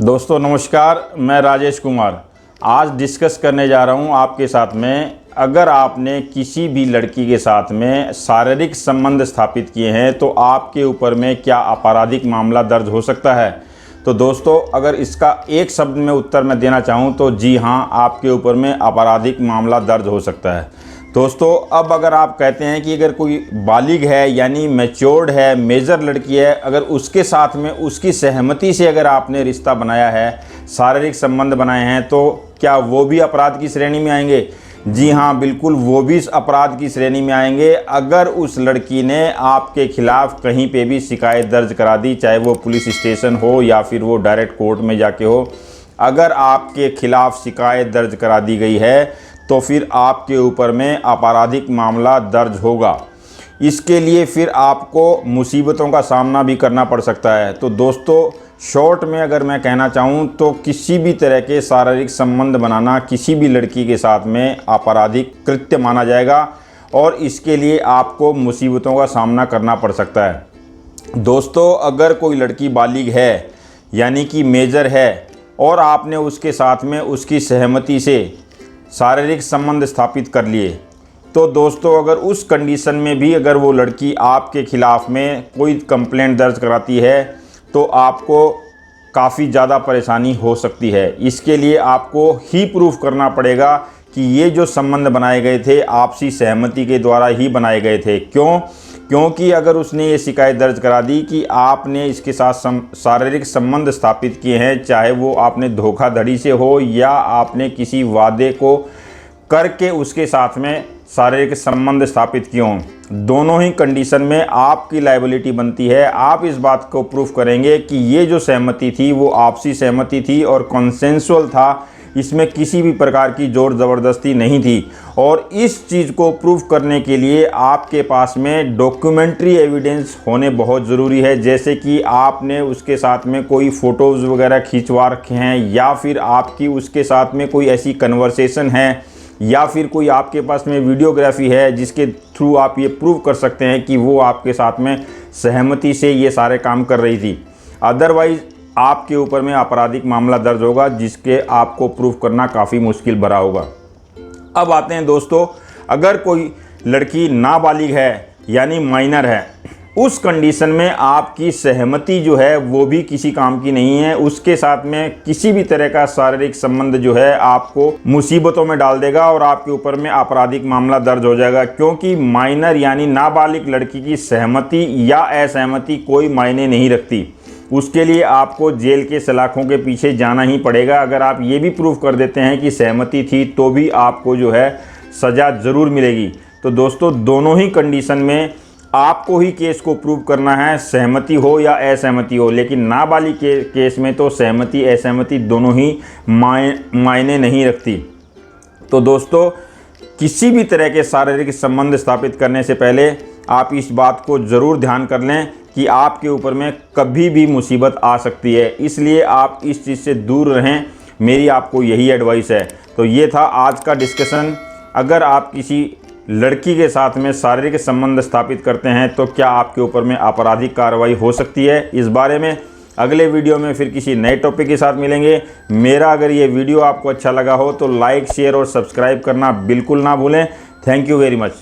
दोस्तों नमस्कार, मैं राजेश कुमार आज डिस्कस करने जा रहा हूं आपके साथ में। अगर आपने किसी भी लड़की के साथ में शारीरिक संबंध स्थापित किए हैं तो आपके ऊपर में क्या आपराधिक मामला दर्ज हो सकता है। तो दोस्तों अगर इसका एक शब्द में उत्तर मैं देना चाहूं तो जी हाँ, आपके ऊपर में आपराधिक मामला दर्ज हो सकता है। दोस्तों अब अगर आप कहते हैं कि अगर कोई बालिग है यानी मैच्योर्ड है, मेजर लड़की है, अगर उसके साथ में उसकी सहमति से अगर आपने रिश्ता बनाया है, शारीरिक संबंध बनाए हैं, तो क्या वो भी अपराध की श्रेणी में आएंगे? जी हाँ, बिल्कुल वो भी इस अपराध की श्रेणी में आएंगे अगर उस लड़की ने आपके खिलाफ कहीं पे भी शिकायत दर्ज करा दी, चाहे वो पुलिस स्टेशन हो या फिर वो डायरेक्ट कोर्ट में जाके हो। अगर आपके खिलाफ शिकायत दर्ज करा दी गई है तो फिर आपके ऊपर में आपराधिक मामला दर्ज होगा। इसके लिए फिर आपको मुसीबतों का सामना भी करना पड़ सकता है। तो दोस्तों शॉर्ट में अगर मैं कहना चाहूँ तो किसी भी तरह के शारीरिक संबंध बनाना किसी भी लड़की के साथ में आपराधिक कृत्य माना जाएगा और इसके लिए आपको मुसीबतों का सामना करना पड़ सकता है। दोस्तों अगर कोई लड़की बालिग है यानी कि मेजर है और आपने उसके साथ में उसकी सहमति से शारीरिक संबंध स्थापित कर लिए, तो दोस्तों अगर उस कंडीशन में भी अगर वो लड़की आपके खिलाफ़ में कोई कंप्लेंट दर्ज कराती है तो आपको काफ़ी ज़्यादा परेशानी हो सकती है। इसके लिए आपको ही प्रूफ करना पड़ेगा कि ये जो संबंध बनाए गए थे आपसी सहमति के द्वारा ही बनाए गए थे। क्योंकि अगर उसने ये शिकायत दर्ज करा दी कि आपने इसके साथ शारीरिक संबंध स्थापित किए हैं, चाहे वो आपने धोखाधड़ी से हो या आपने किसी वादे को करके उसके साथ में शारीरिक संबंध स्थापित किए हों, दोनों ही कंडीशन में आपकी लायबिलिटी बनती है। आप इस बात को प्रूफ करेंगे कि ये जो सहमति थी वो आपसी सहमति थी और कॉन्सेंसुअल था, इसमें किसी भी प्रकार की जोर ज़बरदस्ती नहीं थी। और इस चीज़ को प्रूफ करने के लिए आपके पास में डॉक्यूमेंट्री एविडेंस होने बहुत ज़रूरी है, जैसे कि आपने उसके साथ में कोई फ़ोटोज़ वगैरह खिंचवा रखे हैं या फिर आपकी उसके साथ में कोई ऐसी कन्वर्सेशन है या फिर कोई आपके पास में वीडियोग्राफी है जिसके थ्रू आप ये प्रूव कर सकते हैं कि वो आपके साथ में सहमति से ये सारे काम कर रही थी। अदरवाइज़ आपके ऊपर में आपराधिक मामला दर्ज होगा जिसके आपको प्रूफ करना काफ़ी मुश्किल भरा होगा। अब आते हैं दोस्तों, अगर कोई लड़की नाबालिग है यानी माइनर है, उस कंडीशन में आपकी सहमति जो है वो भी किसी काम की नहीं है। उसके साथ में किसी भी तरह का शारीरिक संबंध जो है आपको मुसीबतों में डाल देगा और आपके ऊपर में आपराधिक मामला दर्ज हो जाएगा, क्योंकि माइनर यानी नाबालिग लड़की की सहमति या असहमति कोई मायने नहीं रखती। उसके लिए आपको जेल के सलाखों के पीछे जाना ही पड़ेगा। अगर आप ये भी प्रूफ कर देते हैं कि सहमति थी तो भी आपको जो है सज़ा ज़रूर मिलेगी। तो दोस्तों दोनों ही कंडीशन में आपको ही केस को प्रूव करना है, सहमति हो या असहमति हो। लेकिन नाबालिग के केस में तो सहमति असहमति दोनों ही मायने नहीं रखती। तो दोस्तों किसी भी तरह के शारीरिक संबंध स्थापित करने से पहले आप इस बात को ज़रूर ध्यान कर लें कि आपके ऊपर में कभी भी मुसीबत आ सकती है, इसलिए आप इस चीज़ से दूर रहें। मेरी आपको यही एडवाइस है। तो ये था आज का डिस्कशन। अगर आप किसी लड़की के साथ में शारीरिक संबंध स्थापित करते हैं तो क्या आपके ऊपर में आपराधिक कार्रवाई हो सकती है, इस बारे में अगले वीडियो में फिर किसी नए टॉपिक के साथ मिलेंगे। मेरा अगर ये वीडियो आपको अच्छा लगा हो तो लाइक, शेयर और सब्सक्राइब करना बिल्कुल ना भूलें। Thank you very much.